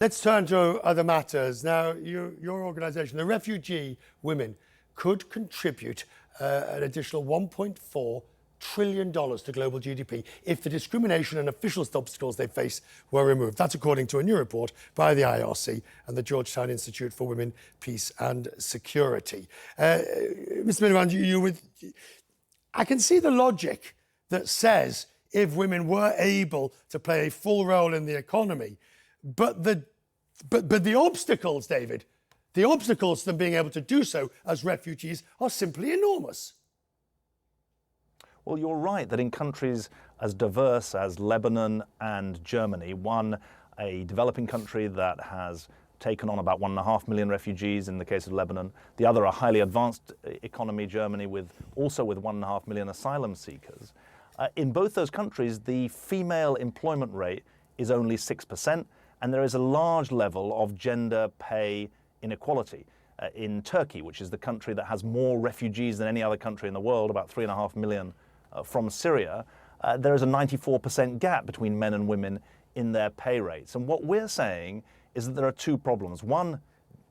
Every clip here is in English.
Let's turn to other matters. Now, your organisation, the Refugee Women, could contribute an additional $1.4 trillion to global GDP if the discrimination and official obstacles they face were removed. That's according to a new report by the IRC and the Georgetown Institute for Women, Peace and Security. Mr. Miliband, I can see the logic that says if women were able to play a full role in the economy, but the obstacles, David, the obstacles to them being able to do so as refugees are simply enormous. Well, you're right that in countries as diverse as Lebanon and Germany, one a developing country that has taken on about 1.5 million refugees in the case of Lebanon, the other a highly advanced economy, Germany, also with 1.5 million asylum seekers. In both those countries, the female employment rate is only 6%, and there is a large level of gender pay inequality. In Turkey, which is the country that has more refugees than any other country in the world, about 3.5 million from Syria, there is a 94% gap between men and women in their pay rates. And what we're saying is that there are two problems. One,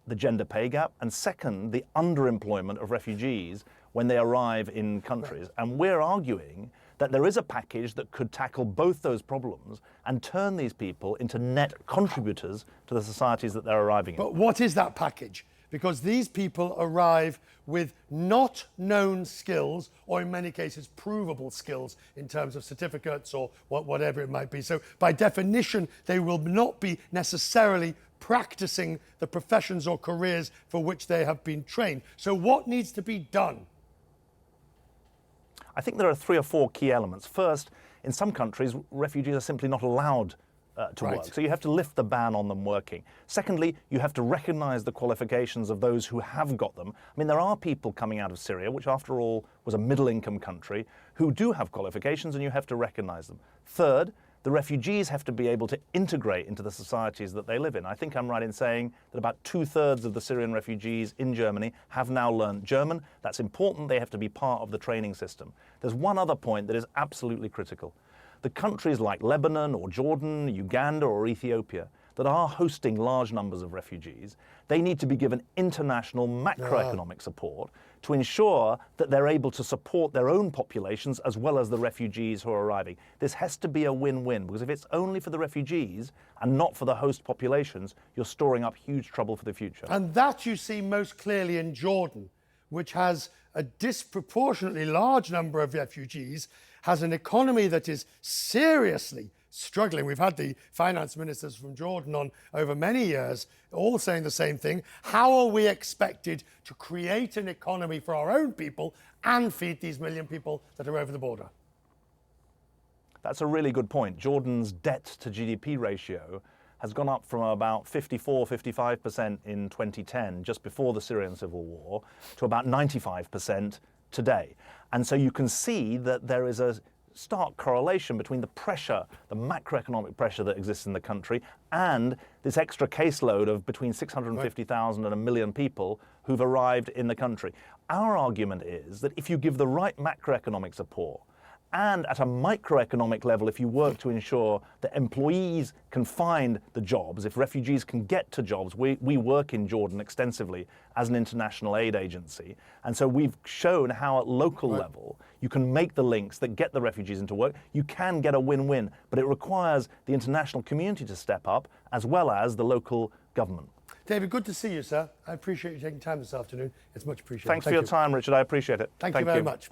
the gender pay gap, and second, the underemployment of refugees when they arrive in countries. Right. And we're arguing that there is a package that could tackle both those problems and turn these people into net contributors to the societies that they're arriving in. But what is that package? Because these people arrive with not known skills, or in many cases provable skills in terms of certificates or whatever it might be. So by definition, they will not be necessarily practicing the professions or careers for which they have been trained. So what needs to be done? I think there are 3 or 4 key elements. First, in some countries, refugees are simply not allowed to work. So you have to lift the ban on them working. Secondly, you have to recognize the qualifications of those who have got them. I mean, there are people coming out of Syria, which after all was a middle-income country, who do have qualifications, and you have to recognize them. Third, the refugees have to be able to integrate into the societies that they live in. I think I'm right in saying that about 2/3 of the Syrian refugees in Germany have now learned German. That's important. They have to be part of the training system. There's one other point that is absolutely critical. The countries like Lebanon or Jordan, Uganda or Ethiopia that are hosting large numbers of refugees, they need to be given international macroeconomic support to ensure that they're able to support their own populations as well as the refugees who are arriving. This has to be a win-win, because if it's only for the refugees and not for the host populations, you're storing up huge trouble for the future. And that you see most clearly in Jordan, which has a disproportionately large number of refugees, has an economy that is seriously struggling. We've had the finance ministers from Jordan on over many years, all saying the same thing. How are we expected to create an economy for our own people and feed these million people that are over the border? That's a really good point. Jordan's debt to GDP ratio has gone up from about 55% in 2010, just before the Syrian civil war, to about 95% today. And so you can see that there is a stark correlation between the pressure, the macroeconomic pressure that exists in the country, and this extra caseload of between 650,000 and 1 million people who've arrived in the country. Our argument is that if you give the right macroeconomic support, and at a microeconomic level, if you work to ensure that employees can find the jobs, if refugees can get to jobs, we work in Jordan extensively as an international aid agency. And so we've shown how at local level you can make the links that get the refugees into work. You can get a win-win, but it requires the international community to step up as well as the local government. David, good to see you, sir. I appreciate you taking time this afternoon. It's much appreciated. Thanks for your time, Richard. I appreciate it. Thank you very much.